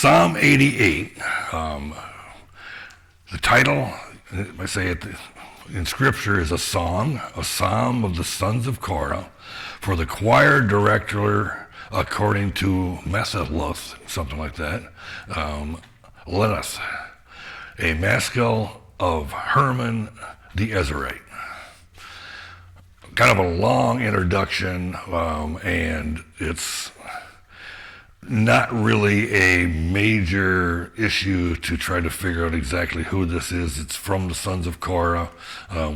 Psalm 88, the title, I say it in Scripture, is a psalm of the sons of Korah, for the choir director, according to Methuselah, something like that, Lennis, a maskil of Herman the Ezrahite. Kind of a long introduction, and it's not really a major issue to try to figure out exactly who this is. It's from the sons of Korah.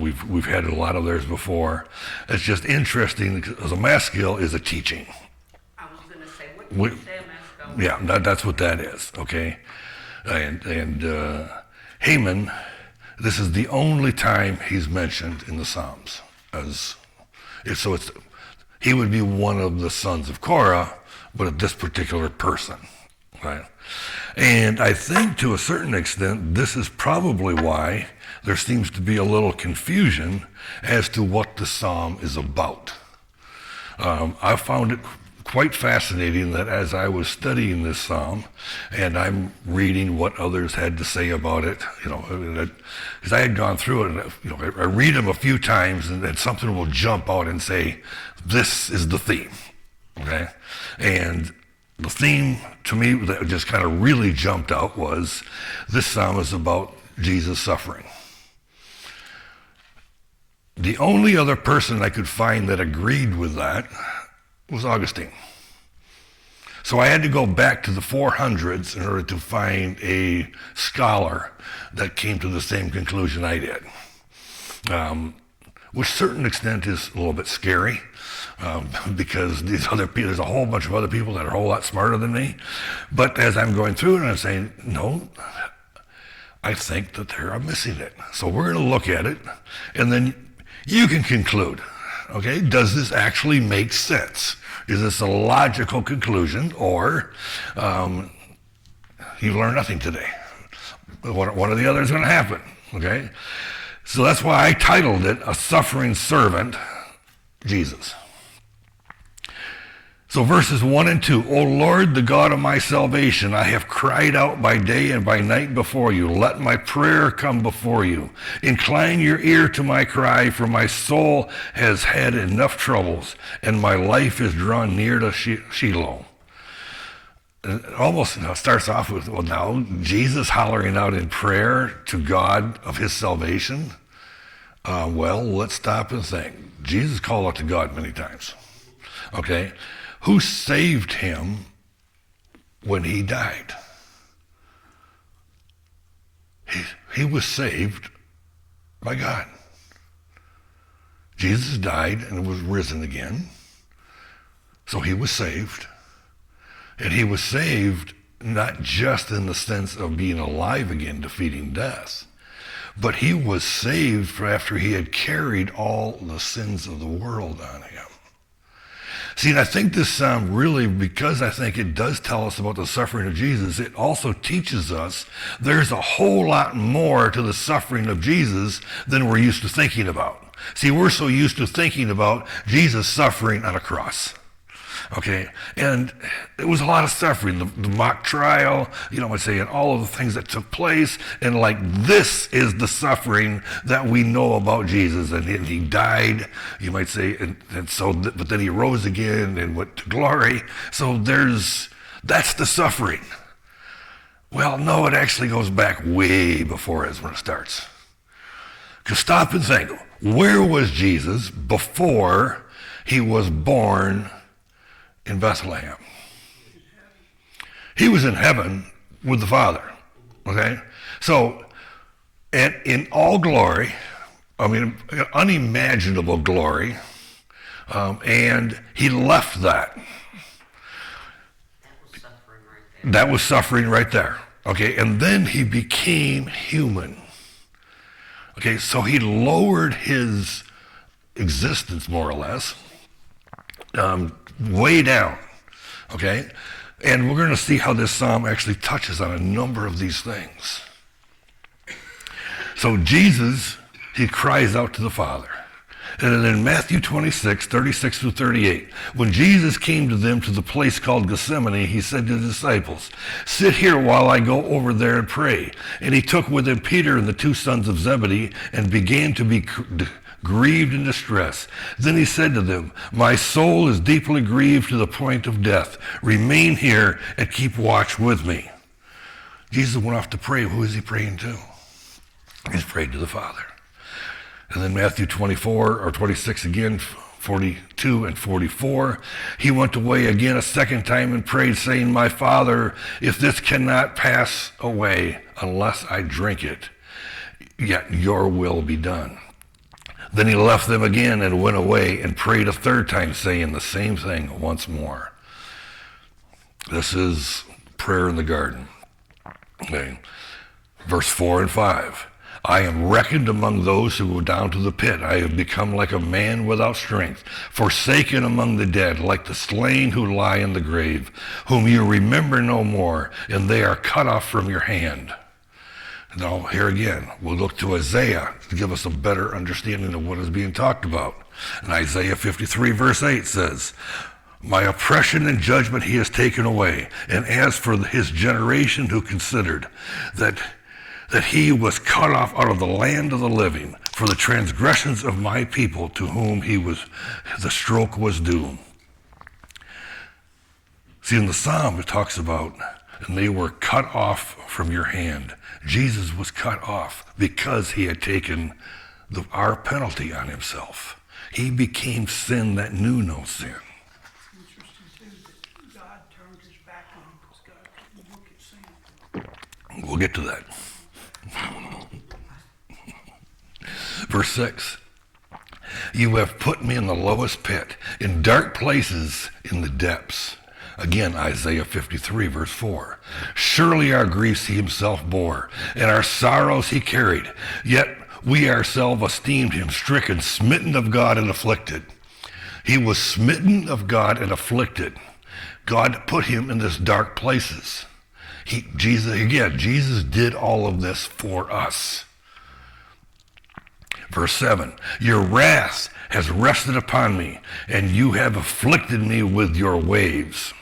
We've had a lot of theirs before. It's just interesting because a maskil is a teaching. I was going to say, what did you say a maskil? Yeah, that's what that is. Okay, and Haman. This is the only time he's mentioned in the Psalms he would be one of the sons of Korah, but this particular person, right? And I think to a certain extent, this is probably why there seems to be a little confusion as to what the psalm is about. I found it quite fascinating that as I was studying this psalm, and I'm reading what others had to say about it, because I had gone through it, and I read them a few times, and then something will jump out and say, this is the theme, okay? And the theme to me that just kind of really jumped out was this psalm is about Jesus suffering. The only other person I could find that agreed with that was Augustine. So I had to go back to the 400s in order to find a scholar that came to the same conclusion I did, which to a certain extent is a little bit scary, because there's a whole bunch of other people that are a whole lot smarter than me. But as I'm going through it, I'm saying, no, I think that they're missing it. So we're going to look at it, and then you can conclude, okay, does this actually make sense? Is this a logical conclusion, or you learn nothing today? One or the other is going to happen, okay? So that's why I titled it, A Suffering Servant, Jesus. So verses 1 and 2, O Lord, the God of my salvation, I have cried out by day and by night before you. Let my prayer come before you. Incline your ear to my cry, for my soul has had enough troubles, and my life is drawn near to Sheol. It almost starts off with, well, now, Jesus hollering out in prayer to God of his salvation. Well, let's stop and think. Jesus called out to God many times, okay? Who saved him when he died? He was saved by God. Jesus died and was risen again, so he was saved. And he was saved not just in the sense of being alive again, defeating death, but he was saved for after he had carried all the sins of the world on him. See, and I think this psalm really, because I think it does tell us about the suffering of Jesus, it also teaches us there's a whole lot more to the suffering of Jesus than we're used to thinking about. See, we're so used to thinking about Jesus suffering on a cross. Okay, and it was a lot of suffering, the mock trial, I'd say, and all of the things that took place, and like this is the suffering that we know about Jesus, and he died, you might say, but then he rose again and went to glory, so that's the suffering. Well, no, it actually goes back way before it when it starts. Because stop and think, where was Jesus before he was born in Bethlehem? He was in heaven with the Father, okay? So, and in all glory, unimaginable glory, and he left that. That was suffering right there, okay? And then he became human. Okay, so he lowered his existence, more or less, way down, okay? And we're going to see how this psalm actually touches on a number of these things. So Jesus, he cries out to the Father. And then in Matthew 26, 36 through 38, when Jesus came to them to the place called Gethsemane, he said to the disciples, "Sit here while I go over there and pray." And he took with him Peter and the two sons of Zebedee and began to be grieved in distress. Then he said to them, "My soul is deeply grieved to the point of death. Remain here and keep watch with me." Jesus went off to pray. Who is he praying to? He's praying to the Father. And then Matthew 24 or 26 again, 42 and 44, he went away again a second time and prayed, saying, "My Father, if this cannot pass away unless I drink it, yet your will be done." Then he left them again and went away and prayed a third time, saying the same thing once more. This is prayer in the garden. Okay. Verse 4 and 5. "I am reckoned among those who go down to the pit. I have become like a man without strength, forsaken among the dead, like the slain who lie in the grave, whom you remember no more, and they are cut off from your hand." Now, here again, we'll look to Isaiah to give us a better understanding of what is being talked about. And Isaiah 53, verse 8 says, "My oppression and judgment he has taken away. And as for his generation who considered that he was cut off out of the land of the living, for the transgressions of my people to whom the stroke was due." See, in the Psalm it talks about, "And they were cut off from your hand." Jesus was cut off because he had taken our penalty on himself. He became sin that knew no sin. Interesting too that God turned his back on him because God couldn't look at sin. We'll get to that. Verse 6. "You have put me in the lowest pit, in dark places in the depths." Again, Isaiah 53, verse 4. "Surely our griefs he himself bore, and our sorrows he carried. Yet we ourselves esteemed him stricken, smitten of God, and afflicted." He was smitten of God and afflicted. God put him in this dark places. Jesus did all of this for us. Verse 7, "Your wrath has rested upon me, and you have afflicted me with your waves."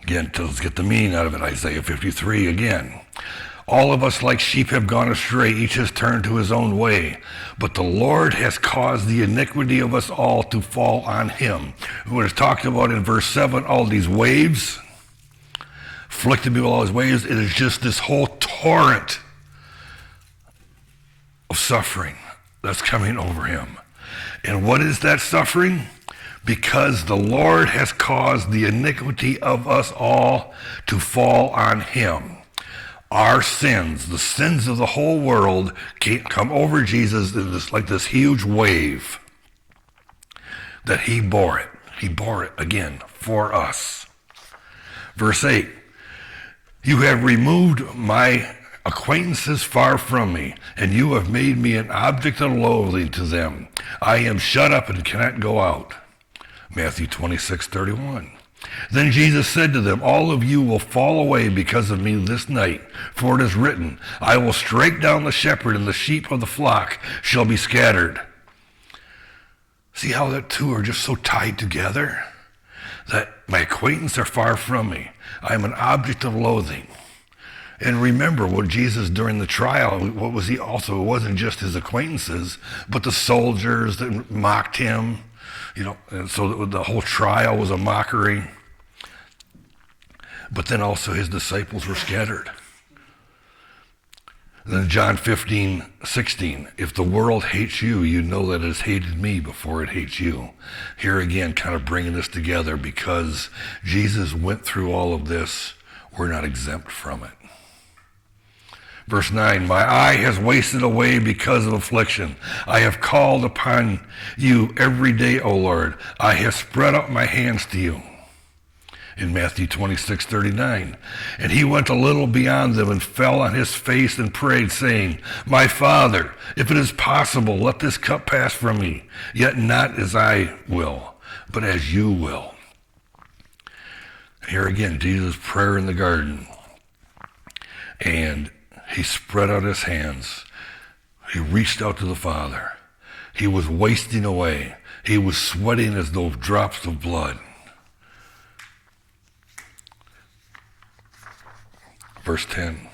Again, let's get the meaning out of it. Isaiah 53 again. "All of us like sheep have gone astray, each has turned to his own way. But the Lord has caused the iniquity of us all to fall on him." What it's talking about in verse 7, all these waves, afflicted me with all his waves, it is just this whole torrent of suffering that's coming over him. And what is that suffering? Because the Lord has caused the iniquity of us all to fall on him. Our sins, the sins of the whole world, come over Jesus in this huge wave that he bore it. He bore it again for us. Verse 8, "You have removed my acquaintances far from me, and you have made me an object of loathing to them. I am shut up and cannot go out." Matthew 26, 31. "Then Jesus said to them, all of you will fall away because of me this night, for it is written, I will strike down the shepherd, and the sheep of the flock shall be scattered." See how the two are just so tied together? That my acquaintance are far from me. I am an object of loathing. And remember what Jesus during the trial, what was he also? It wasn't just his acquaintances, but the soldiers that mocked him. And so the whole trial was a mockery. But then also his disciples were scattered. And then John 15, 16, "If the world hates you, you know that it has hated me before it hates you." Here again, kind of bringing this together because Jesus went through all of this. We're not exempt from it. Verse 9, "My eye has wasted away because of affliction. I have called upon you every day, O Lord. I have spread out my hands to you." In Matthew 26, 39, "And he went a little beyond them and fell on his face and prayed, saying, My Father, if it is possible, let this cup pass from me. Yet not as I will, but as you will." Here again, Jesus' prayer in the garden. And he spread out his hands. He reached out to the Father. He was wasting away. He was sweating as though drops of blood. Verse 10.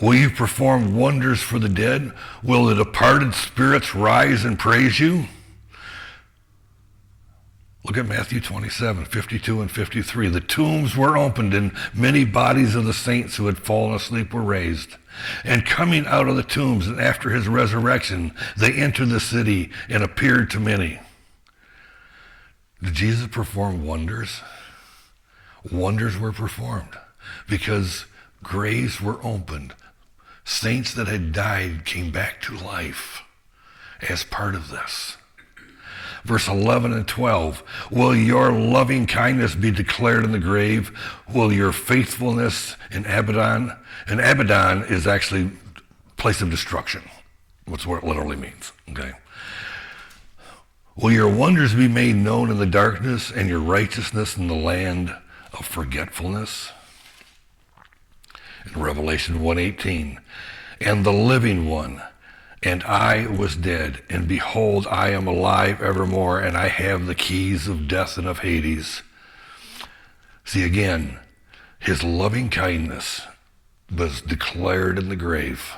Will you perform wonders for the dead? Will the departed spirits rise and praise you? Look at Matthew 27, 52 and 53. The tombs were opened and many bodies of the saints who had fallen asleep were raised. And coming out of the tombs and after his resurrection, they entered the city and appeared to many. Did Jesus perform wonders? Wonders were performed because graves were opened. Saints that had died came back to life as part of this. Verse 11 and 12, will your loving kindness be declared in the grave? Will your faithfulness in Abaddon? And Abaddon is actually place of destruction. That's what it literally means, okay? Will your wonders be made known in the darkness and your righteousness in the land of forgetfulness? In Revelation 1:18, and the living one, and I was dead, and behold, I am alive evermore, and I have the keys of death and of Hades. See again, his loving kindness was declared in the grave.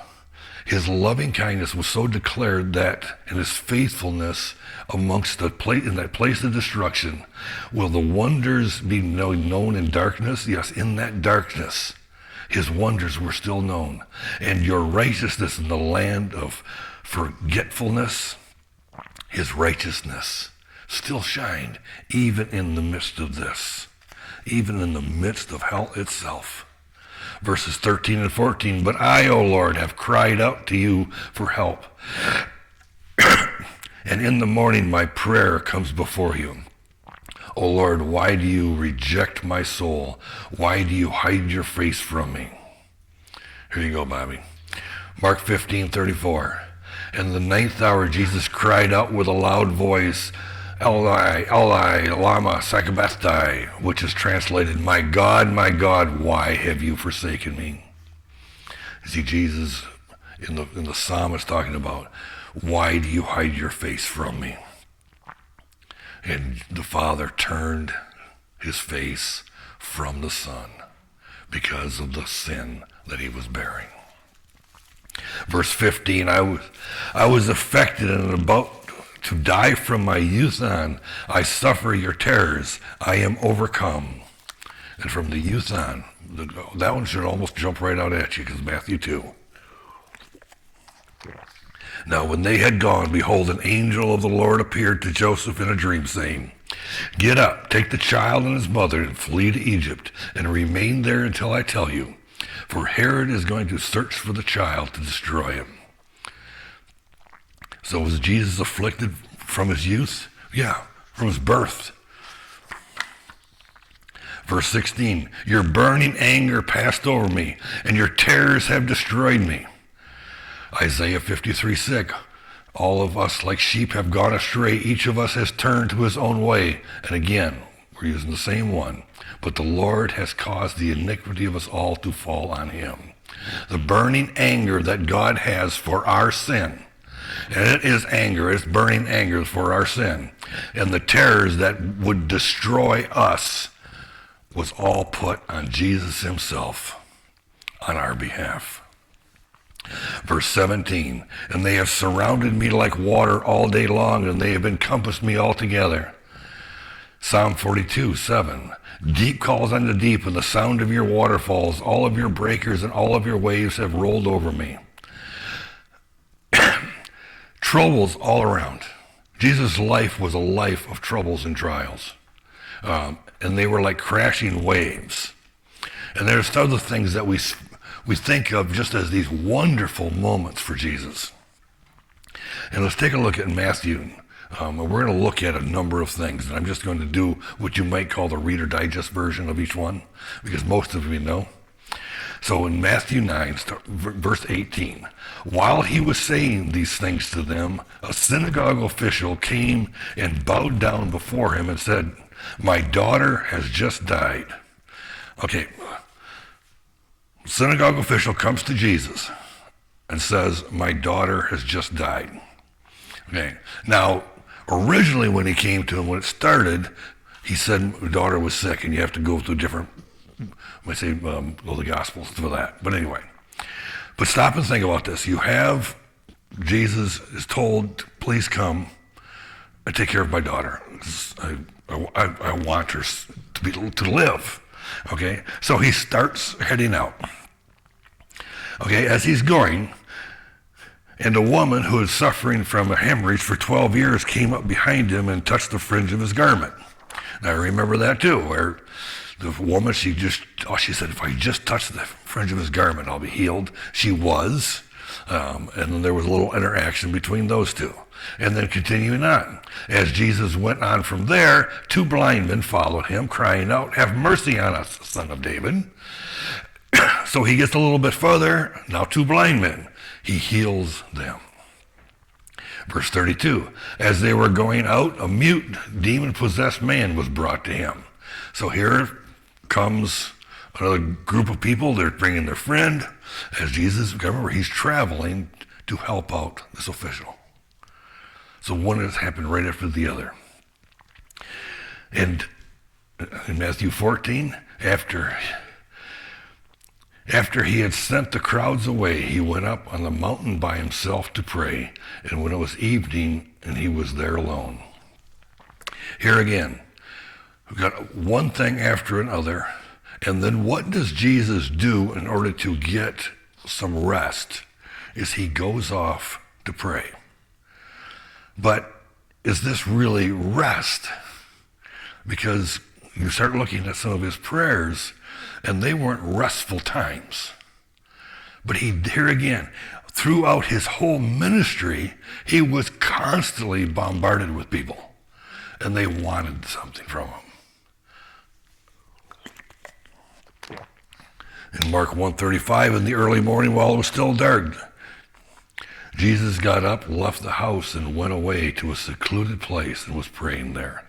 His loving kindness was so declared that, in his faithfulness amongst in that place of destruction, will the wonders be known in darkness? Yes, in that darkness, his wonders were still known. And your righteousness in the land of forgetfulness, his righteousness still shined even in the midst of this, even in the midst of hell itself. Verses 13 and 14, but I, O Lord, have cried out to you for help. And in the morning my prayer comes before you. O Lord, why do you reject my soul? Why do you hide your face from me? Here you go, Bobby. Mark 15:34. In the ninth hour, Jesus cried out with a loud voice, Eli, Eli, lama sabachthani, which is translated, my God, why have you forsaken me? See, Jesus in the psalm is talking about, why do you hide your face from me? And the Father turned his face from the Son because of the sin that he was bearing. Verse 15, I was affected and about to die from my youth on. I suffer your terrors. I am overcome. And from the youth on, that one should almost jump right out at you because Matthew 2. Now when they had gone, behold, an angel of the Lord appeared to Joseph in a dream, saying, get up, take the child and his mother, and flee to Egypt, and remain there until I tell you. For Herod is going to search for the child to destroy him. So was Jesus afflicted from his youth? Yeah, from his birth. Verse 16, your burning anger passed over me, and your terrors have destroyed me. Isaiah 53:6, all of us like sheep have gone astray. Each of us has turned to his own way. And again, we're using the same one. But the Lord has caused the iniquity of us all to fall on him. The burning anger that God has for our sin, and it is anger, it's burning anger for our sin, and the terrors that would destroy us was all put on Jesus himself on our behalf. Verse 17, and they have surrounded me like water all day long, and they have encompassed me altogether. Psalm 42:7, deep calls unto deep, and the sound of your waterfalls, all of your breakers and all of your waves have rolled over me. Troubles all around. Jesus' life was a life of troubles and trials. And they were like crashing waves. And there's other things that we think of just as these wonderful moments for Jesus. And let's take a look at Matthew. And we're going to look at a number of things. And I'm just going to do what you might call the Reader Digest version of each one, because most of you know. So in Matthew 9, verse 18, while he was saying these things to them, a synagogue official came and bowed down before him and said, my daughter has just died. Okay, synagogue official comes to Jesus and says, my daughter has just died. Okay. Now, originally when he came to him, when it started, he said my daughter was sick, and you have to go through different, I say, go the Gospels for that. But anyway, but stop and think about this. You have Jesus is told, please come and take care of my daughter. I want her to live. Okay, so he starts heading out. Okay, as he's going, and a woman who was suffering from a hemorrhage for 12 years came up behind him and touched the fringe of his garment. Now I remember that too, where the woman, she said, if I just touch the fringe of his garment, I'll be healed. She was, and then there was a little interaction between those two. And then continuing on, as Jesus went on from there, 2 blind men followed him, crying out, have mercy on us, Son of David. So he gets a little bit further, now 2 blind men. He heals them. Verse 32, as they were going out, a mute, demon-possessed man was brought to him. So here comes another group of people. They're bringing their friend. As Jesus, remember, he's traveling to help out this official. So one has happened right after the other. And in Matthew 14, after he had sent the crowds away, he went up on the mountain by himself to pray. And when it was evening, and he was there alone. Here again, we've got one thing after another. And then what does Jesus do in order to get some rest? Is he goes off to pray. But is this really rest? Because you start looking at some of his prayers, and they weren't restful times. But here again, throughout his whole ministry, he was constantly bombarded with people, and they wanted something from him. In Mark 1:35, in the early morning while it was still dark, Jesus got up, left the house, and went away to a secluded place and was praying there.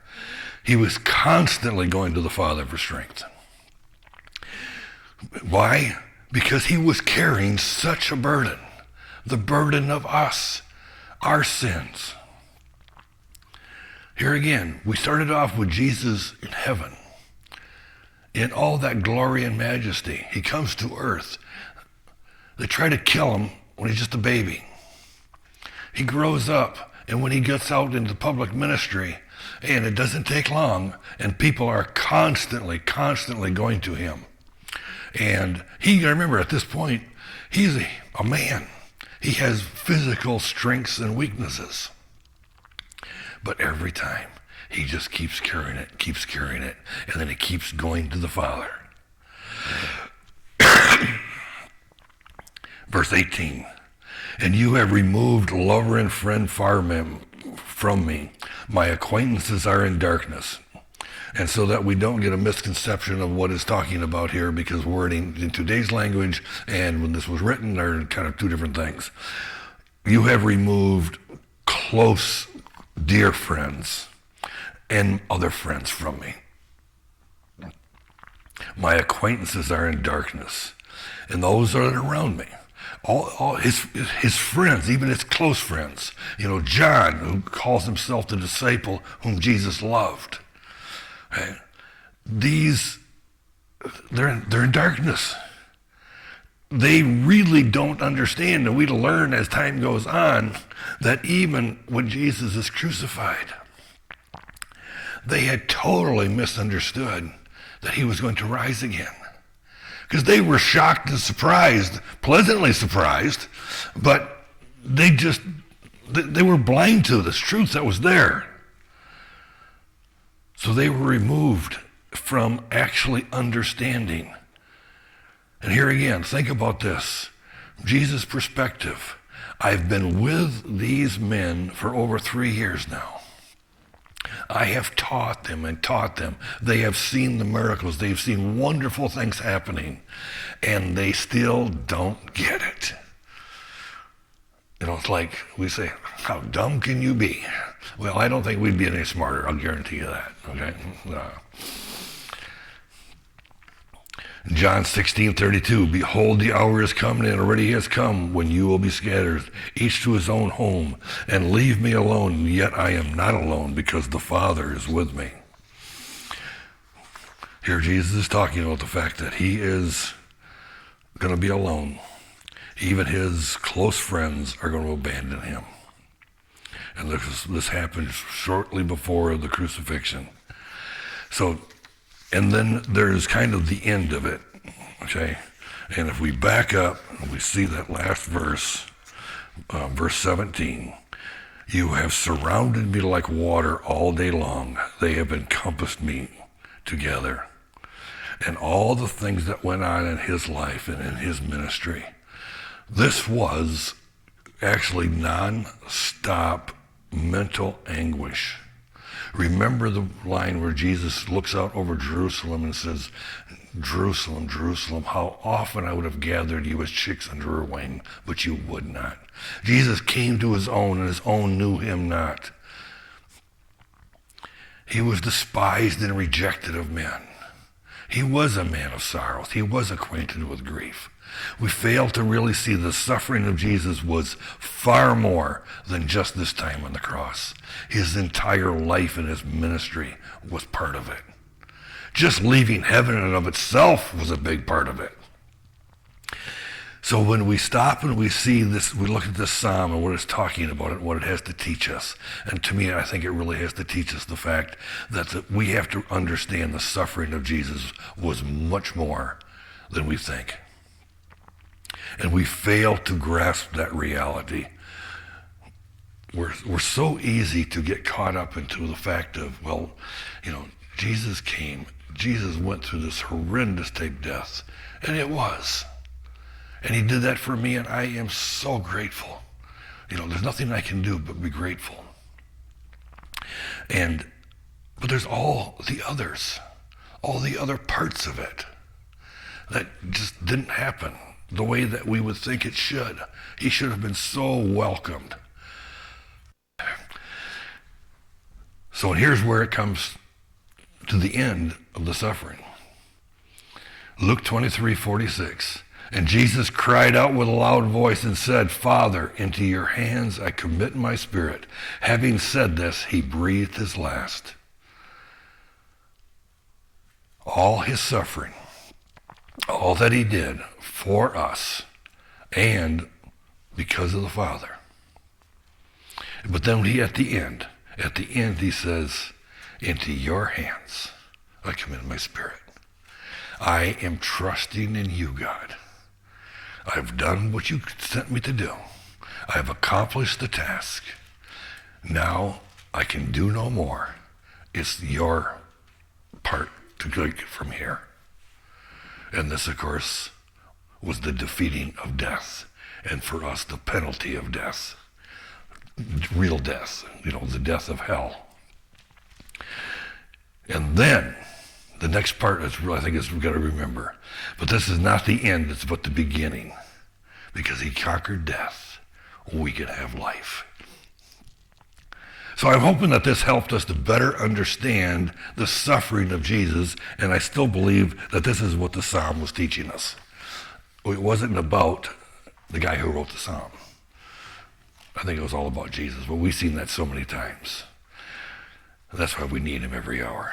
He was constantly going to the Father for strength. Why? Because he was carrying such a burden, the burden of us, our sins. Here again, we started off with Jesus in heaven, in all that glory and majesty. He comes to earth. They try to kill him when he's just a baby. He grows up, and when he gets out into public ministry, and it doesn't take long, and people are constantly going to him. And he, remember at this point, he's a man. He has physical strengths and weaknesses. But every time, he just keeps carrying it, and then he keeps going to the Father. Verse 18, and you have removed lover and friend from me. My acquaintances are in darkness. And so that we don't get a misconception of what it's talking about here, because wording in today's language and when this was written are kind of 2 different things. You have removed close, dear friends and other friends from me. My acquaintances are in darkness, and those are around me. All his friends, even his close friends. You know, John, who calls himself the disciple whom Jesus loved. Right? They're in darkness. They really don't understand, and we learn as time goes on that even when Jesus is crucified, they had totally misunderstood that he was going to rise again. Because they were shocked and surprised, pleasantly surprised, but they were blind to this truth that was there. So they were removed from actually understanding. And here again, think about this. Jesus' perspective. I've been with these men for over 3 years now. I have taught them and taught them. They have seen the miracles. They've seen wonderful things happening, and they still don't get it. You know, it's like we say, how dumb can you be? Well, I don't think we'd be any smarter. I'll guarantee you that, okay? John 16:32, behold, the hour is coming and already has come when you will be scattered, each to his own home, and leave me alone, yet I am not alone because the Father is with me. Here Jesus is talking about the fact that he is going to be alone. Even his close friends are going to abandon him. And this happened shortly before the crucifixion. So, and then there's kind of the end of it, okay? And if we back up and we see that last verse, verse 17, you have surrounded me like water all day long. They have encompassed me together. And all the things that went on in his life and in his ministry. This was actually non-stop mental anguish. Remember the line where Jesus looks out over Jerusalem and says, Jerusalem, Jerusalem, how often I would have gathered you as chicks under her wing, but you would not. Jesus came to his own, and his own knew him not. He was despised and rejected of men. He was a man of sorrows. He was acquainted with grief. We fail to really see the suffering of Jesus was far more than just this time on the cross. His entire life and his ministry was part of it. Just leaving heaven in and of itself was a big part of it. So when we stop and we see this, we look at this psalm and what it's talking about and what it has to teach us. And to me, I think it really has to teach us the fact that we have to understand the suffering of Jesus was much more than we think. And we fail to grasp that reality. We're so easy to get caught up into the fact of, well, Jesus came. Jesus went through this horrendous type death. And it was. And he did that for me, and I am so grateful. There's nothing I can do but be grateful. But there's all the others, all the other parts of it that just didn't happen the way that we would think it should. He should have been so welcomed. So here's where it comes to the end of the suffering. Luke 23:46. And Jesus cried out with a loud voice and said, Father, into your hands I commit my spirit. Having said this, he breathed his last. All his suffering, all that he did for us, and because of the Father. But then at the end he says, into your hands I commit my spirit. I am trusting in you, God. I've done what you sent me to do. I've accomplished the task. Now I can do no more. It's your part to take it from here. And this, of course, was the defeating of death. And for us, the penalty of death. Real death, the death of hell. And then, the next part is, I think, we've got to remember. But this is not the end, it's but the beginning. Because he conquered death, we can have life. So I'm hoping that this helped us to better understand the suffering of Jesus, and I still believe that this is what the psalm was teaching us. It wasn't about the guy who wrote the psalm. I think it was all about Jesus, but we've seen that so many times. And that's why we need him every hour.